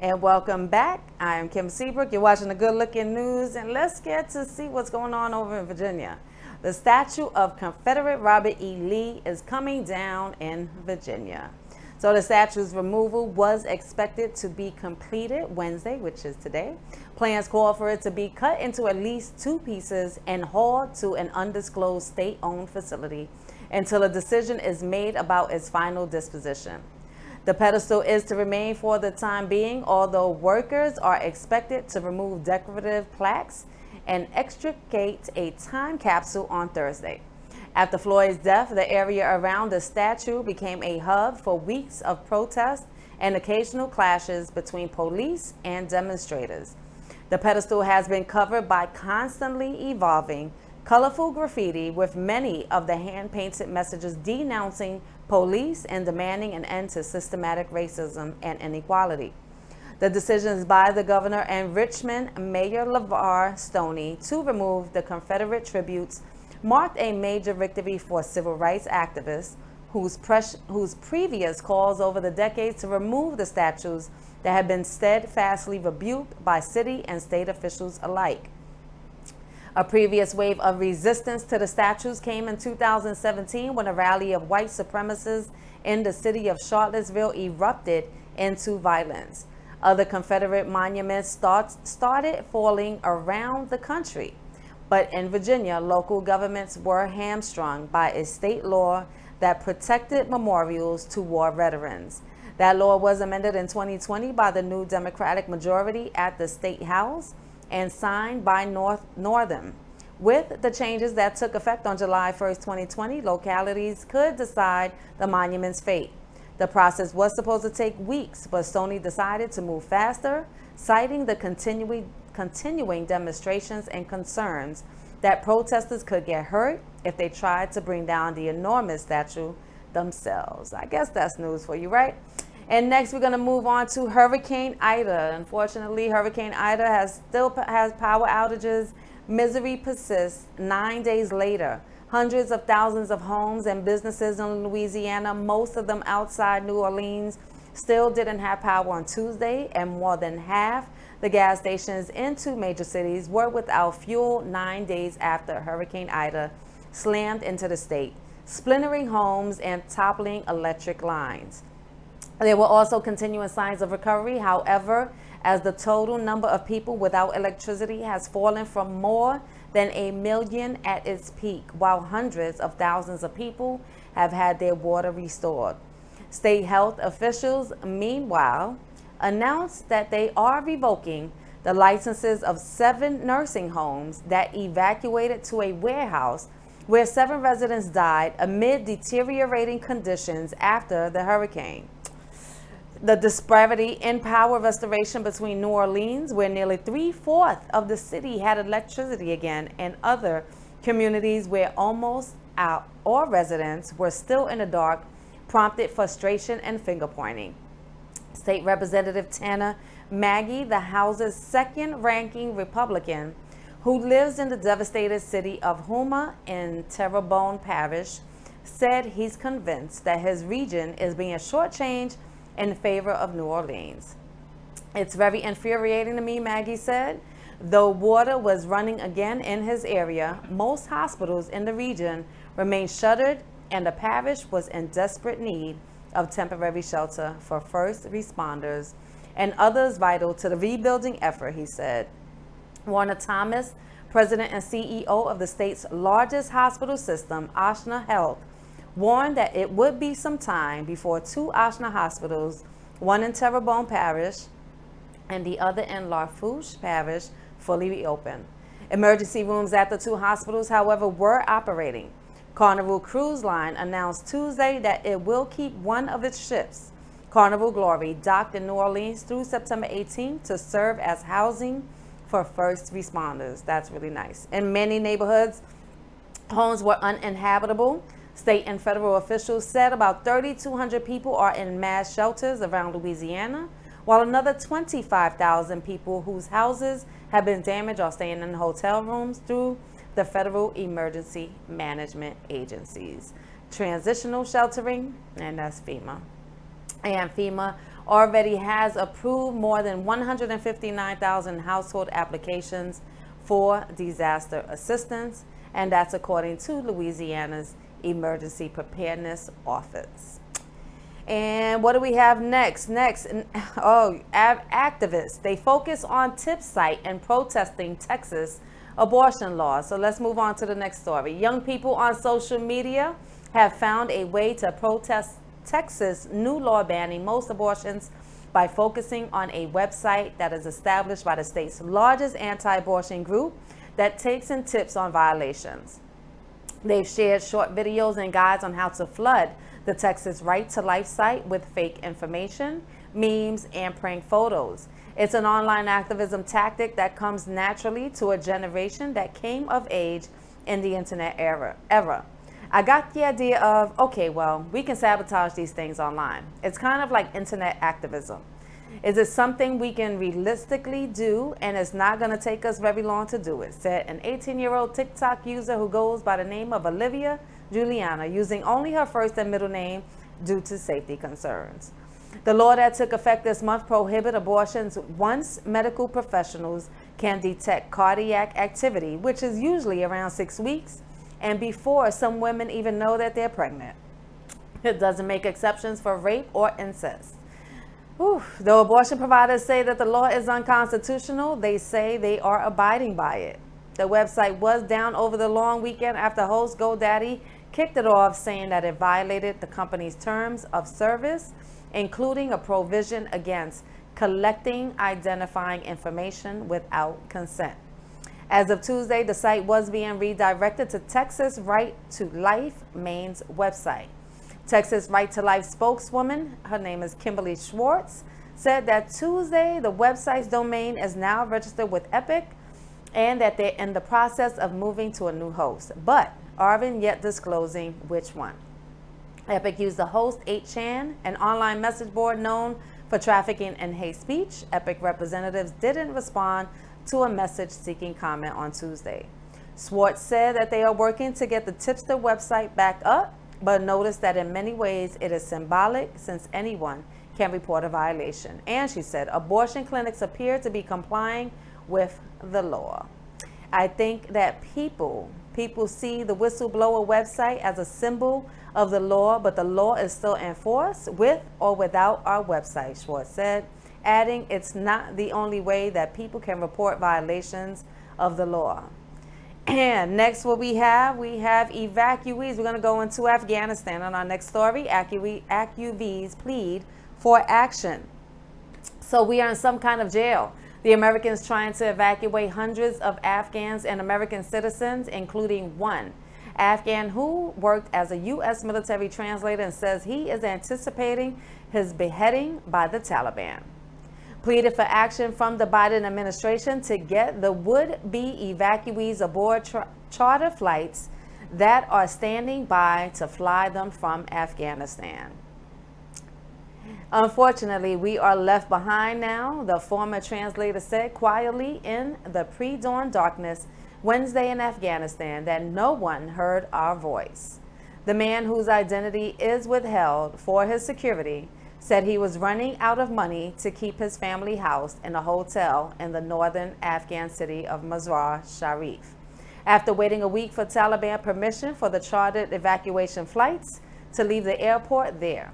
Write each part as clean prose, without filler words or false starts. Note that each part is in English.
And welcome back. I am Kim Seabrook. You're watching the Good Looking News, and let's get to see what's going on over in Virginia. The statue of Confederate Robert E. Lee is coming down in Virginia. So the statue's removal was expected to be completed Wednesday, which is today. Plans call for it to be cut into at least two pieces and hauled to an undisclosed state-owned facility until a decision is made about its final disposition. The pedestal is to remain for the time being, although workers are expected to remove decorative plaques and extricate a time capsule on Thursday. After Floyd's death, the area around the statue became a hub for weeks of protest and occasional clashes between police and demonstrators. The pedestal has been covered by constantly evolving, colorful graffiti with many of the hand-painted messages denouncing police and demanding an end to systematic racism and inequality. The decisions by the governor and Richmond Mayor LeVar Stoney to remove the Confederate tributes marked a major victory for civil rights activists whose previous calls over the decades to remove the statues that had been steadfastly rebuked by city and state officials alike. A previous wave of resistance to the statues came in 2017 when a rally of white supremacists in the city of Charlottesville erupted into violence. Other Confederate monuments started falling around the country. But in Virginia, local governments were hamstrung by a state law that protected memorials to war veterans. That law was amended in 2020 by the new Democratic majority at the State House and signed by Northam. With the changes that took effect on July 1st, 2020, localities could decide the monument's fate. The process was supposed to take weeks, but Stoney decided to move faster, citing the continuing demonstrations and concerns that protesters could get hurt if they tried to bring down the enormous statue themselves. I guess that's news for you, right? And next, we're going to move on to Hurricane Ida. Unfortunately, Hurricane Ida still has power outages. Misery persists 9 days later. Hundreds of thousands of homes and businesses in Louisiana, most of them outside New Orleans, still didn't have power on Tuesday, and more than half the gas stations in two major cities were without fuel 9 days after Hurricane Ida slammed into the state, splintering homes and toppling electric lines. There were also continuing signs of recovery, however, as the total number of people without electricity has fallen from more than 1 million at its peak, while hundreds of thousands of people have had their water restored. State health officials, meanwhile, announced that they are revoking the licenses of 7 nursing homes that evacuated to a warehouse where 7 residents died amid deteriorating conditions after the hurricane. The disparity in power restoration between New Orleans, where nearly 3/4 of the city had electricity again, and other communities where almost all residents were still in the dark, prompted frustration and finger pointing. State Representative Tanner Maggie, the House's second-ranking Republican, who lives in the devastated city of Houma in Terrebonne Parish, said he's convinced that his region is being shortchanged in favor of New Orleans. It's very infuriating to me, Maggie said. Though water was running again in his area, most hospitals in the region remained shuttered, and the parish was in desperate need of temporary shelter for first responders and others vital to the rebuilding effort, he said. Warner Thomas, president and CEO of the state's largest hospital system, Ashna Health, warned that it would be some time before 2 Ashna hospitals, one in Terrebonne Parish and the other in Lafourche Parish, fully reopened. Emergency rooms at the 2 hospitals, however, were operating. Carnival Cruise Line announced Tuesday that it will keep one of its ships, Carnival Glory, docked in New Orleans through September 18th to serve as housing for first responders. That's really nice. In many neighborhoods, homes were uninhabitable. State and federal officials said about 3,200 people are in mass shelters around Louisiana, while another 25,000 people whose houses have been damaged are staying in hotel rooms through the federal emergency management agencies. Transitional sheltering, and that's FEMA. And FEMA already has approved more than 159,000 household applications for disaster assistance, and that's according to Louisiana's Emergency Preparedness Office. And what do we have next? Activists. They focus on tip site and protesting Texas abortion laws. So let's move on to the next story. Young people on social media have found a way to protest Texas' new law banning most abortions by focusing on a website that is established by the state's largest anti-abortion group that takes in tips on violations. They've shared short videos and guides on how to flood the Texas Right to Life site with fake information, memes, and prank photos. It's an online activism tactic that comes naturally to a generation that came of age in the internet era. I got the idea of, okay, well, we can sabotage these things online. It's kind of like internet activism. Is it something we can realistically do, and it's not going to take us very long to do it, said an 18-year-old TikTok user who goes by the name of Olivia Juliana, using only her first and middle name due to safety concerns. The law that took effect this month prohibits abortions once medical professionals can detect cardiac activity, which is usually around 6 weeks, and before some women even know that they're pregnant. It doesn't make exceptions for rape or incest. Though abortion providers say that the law is unconstitutional, they say they are abiding by it. The website was down over the long weekend after host GoDaddy kicked it off, saying that it violated the company's terms of service, including a provision against collecting identifying information without consent. As of Tuesday, the site was being redirected to Texas Right to Life Maine's website. Texas Right to Life spokeswoman, her name is Kimberly Schwartz, said that Tuesday the website's domain is now registered with Epic and that they're in the process of moving to a new host, but aren't yet disclosing which one. Epic used the host 8chan, an online message board known for trafficking in hate speech. Epic representatives didn't respond to a message seeking comment on Tuesday. Schwartz said that they are working to get the Tipster website back up, but noticed that in many ways it is symbolic since anyone can report a violation. And she said abortion clinics appear to be complying with the law. I think that people see the whistleblower website as a symbol of the law, but the law is still enforced with or without our website, Schwartz said, adding it's not the only way that people can report violations of the law. And next what we have evacuees. We're going to go into Afghanistan on our next story. Evacuees plead for action. So we are in some kind of jail. The Americans trying to evacuate hundreds of Afghans and American citizens, including one Afghan who worked as a U.S. military translator and says he is anticipating his beheading by the Taliban. Pleaded for action from the Biden administration to get the would-be evacuees aboard charter flights that are standing by to fly them from Afghanistan. Unfortunately, we are left behind now, the former translator said quietly in the pre-dawn darkness Wednesday in Afghanistan that no one heard our voice. The man whose identity is withheld for his security said he was running out of money to keep his family housed in a hotel in the northern Afghan city of Mazar-Sharif. After waiting a week for Taliban permission for the chartered evacuation flights to leave the airport there.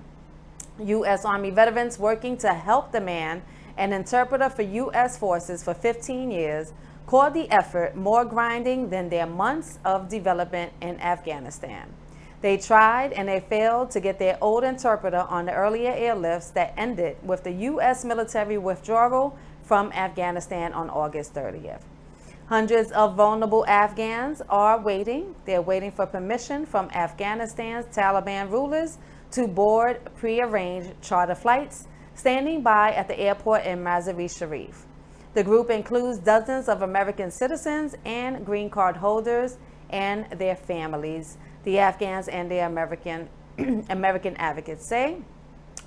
U.S. Army veterans working to help the man, an interpreter for U.S. forces for 15 years, called the effort more grinding than their months of development in Afghanistan. They tried and they failed to get their old interpreter on the earlier airlifts that ended with the U.S. military withdrawal from Afghanistan on August 30th. Hundreds of vulnerable Afghans are waiting. They're waiting for permission from Afghanistan's Taliban rulers to board pre-arranged charter flights standing by at the airport in Mazar-e-Sharif. The group includes dozens of American citizens and green card holders and their families. The Afghans and their American advocates say,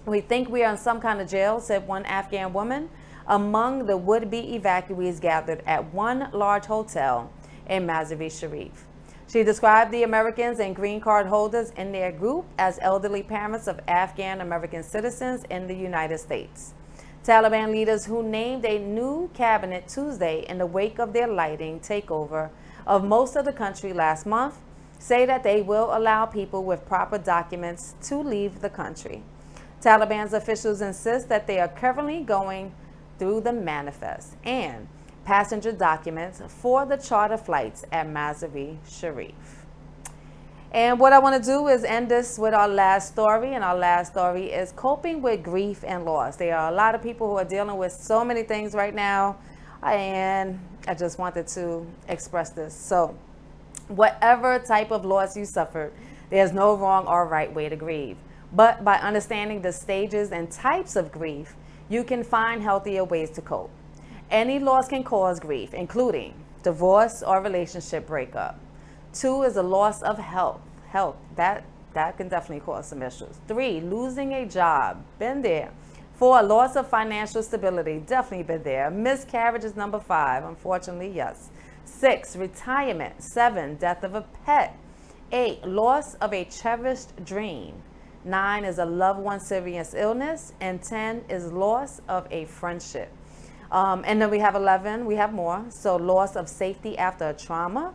"We think we are in some kind of jail," said one Afghan woman among the would-be evacuees gathered at one large hotel in Mazar-e-Sharif. She described the Americans and green card holders in their group as elderly parents of Afghan American citizens in the United States. Taliban leaders who named a new cabinet Tuesday in the wake of their lighting takeover of most of the country last month say that they will allow people with proper documents to leave the country. Taliban's officials insist that they are currently going through the manifest and passenger documents for the charter flights at Mazar-e-Sharif. And what I want to do is end this with our last story, and our last story is coping with grief and loss. There are a lot of people who are dealing with so many things right now, and I just wanted to express this. So whatever type of loss you suffered, there's no wrong or right way to grieve. But by understanding the stages and types of grief, you can find healthier ways to cope. Any loss can cause grief, including divorce or relationship breakup. 2 is a loss of health. That can definitely cause some issues. 3, losing a job. Been there. 4, loss of financial stability. Definitely been there. Miscarriage is number 5. Unfortunately, yes. 6, retirement. 7, death of a pet. 8, loss of a cherished dream. 9 is a loved one's serious illness. And 10 is loss of a friendship. And then we have 11. We have more. So loss of safety after a trauma.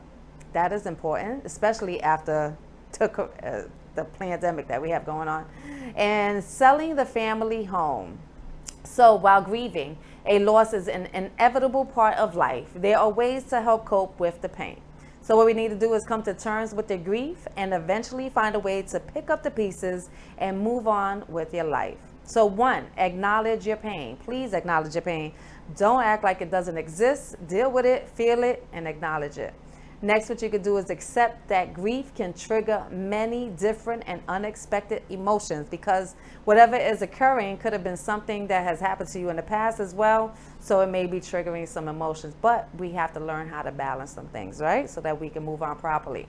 That is important, especially after the pandemic that we have going on. And selling the family home. So while grieving, a loss is an inevitable part of life. There are ways to help cope with the pain. So what we need to do is come to terms with the grief and eventually find a way to pick up the pieces and move on with your life. So 1, acknowledge your pain. Please acknowledge your pain. Don't act like it doesn't exist. Deal with it, feel it, and acknowledge it. Next, what you could do is accept that grief can trigger many different and unexpected emotions, because whatever is occurring could have been something that has happened to you in the past as well. So it may be triggering some emotions, but we have to learn how to balance some things, right? So that we can move on properly.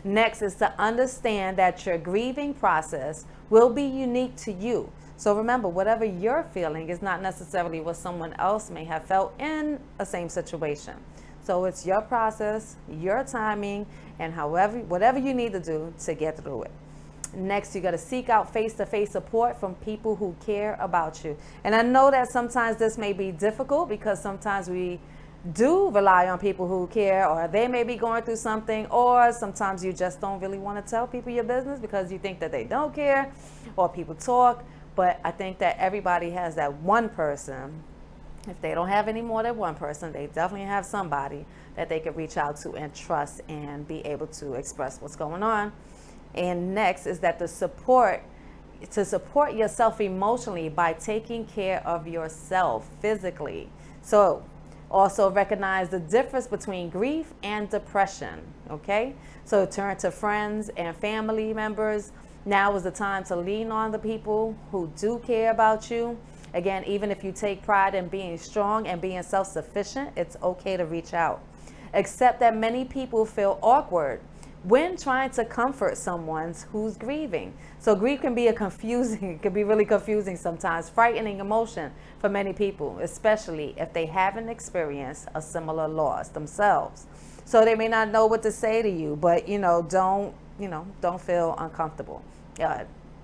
Next is to understand that your grieving process will be unique to you. So remember, whatever you're feeling is not necessarily what someone else may have felt in a same situation. So it's your process, your timing, and whatever you need to do to get through it. Next, you got to seek out face-to-face support from people who care about you. And I know that sometimes this may be difficult because sometimes we do rely on people who care, or they may be going through something, or sometimes you just don't really want to tell people your business because you think that they don't care, or people talk. But I think that everybody has that one person. If they don't have any more than one person, they definitely have somebody that they can reach out to and trust and be able to express what's going on. And next is that to support yourself emotionally by taking care of yourself physically. So also recognize the difference between grief and depression, okay? So turn to friends and family members. Now is the time to lean on the people who do care about you. Again, even if you take pride in being strong and being self-sufficient, it's okay to reach out. Accept that many people feel awkward when trying to comfort someone who's grieving. So grief can be it can be really confusing sometimes, frightening emotion for many people, especially if they haven't experienced a similar loss themselves. So they may not know what to say to you, but don't feel uncomfortable.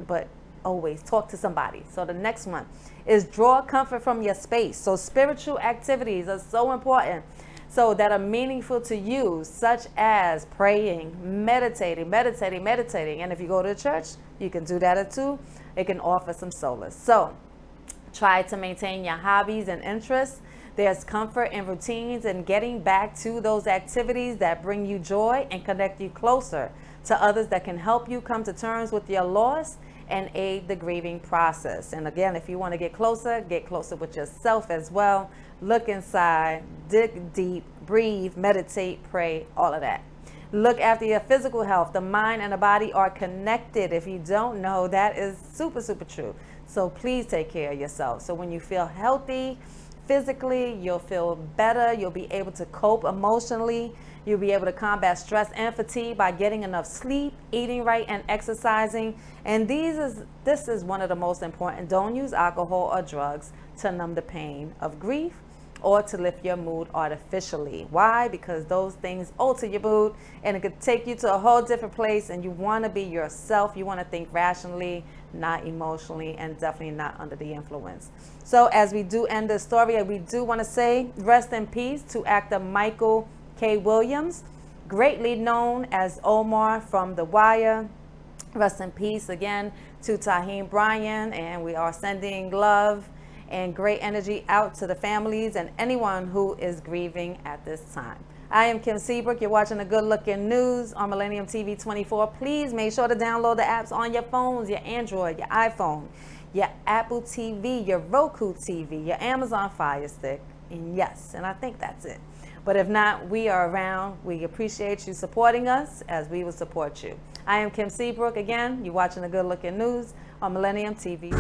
But always talk to somebody. So the next one is draw comfort from your space. So spiritual activities are so important, so that are meaningful to you, such as praying, meditating. And if you go to church, you can do that too. It can offer some solace. So try to maintain your hobbies and interests. There's comfort in routines and getting back to those activities that bring you joy and connect you closer to others that can help you come to terms with your loss and aid the grieving process. And again, if you want to get closer with yourself as well. Look inside, dig deep, breathe, meditate, pray, all of that. Look after your physical health. The mind and the body are connected. If you don't know, that is super, super true. So please take care of yourself. So when you feel healthy physically, you'll feel better. You'll be able to cope emotionally. You'll be able to combat stress and fatigue by getting enough sleep, eating right, and exercising. And this is one of the most important. Don't use alcohol or drugs to numb the pain of grief or to lift your mood artificially. Why? Because those things alter your mood, and it could take you to a whole different place, and you want to be yourself. You want to think rationally, not emotionally, and definitely not under the influence. So as we do end this story, we do want to say rest in peace to actor Michael K. Williams, greatly known as Omar from The Wire. Rest in peace again to Taheem Bryan, and we are sending love and great energy out to the families and anyone who is grieving at this time. I am Kim Seabrook. You're watching the Good Looking News on Millennium TV 24. Please make sure to download the apps on your phones, your Android, your iPhone, your Apple TV, your Roku TV, your Amazon Fire Stick, and yes, and I think that's it. But if not, we are around. We appreciate you supporting us as we will support you. I am Kim Seabrook. Again, you're watching the Good Looking News on Millennium TV.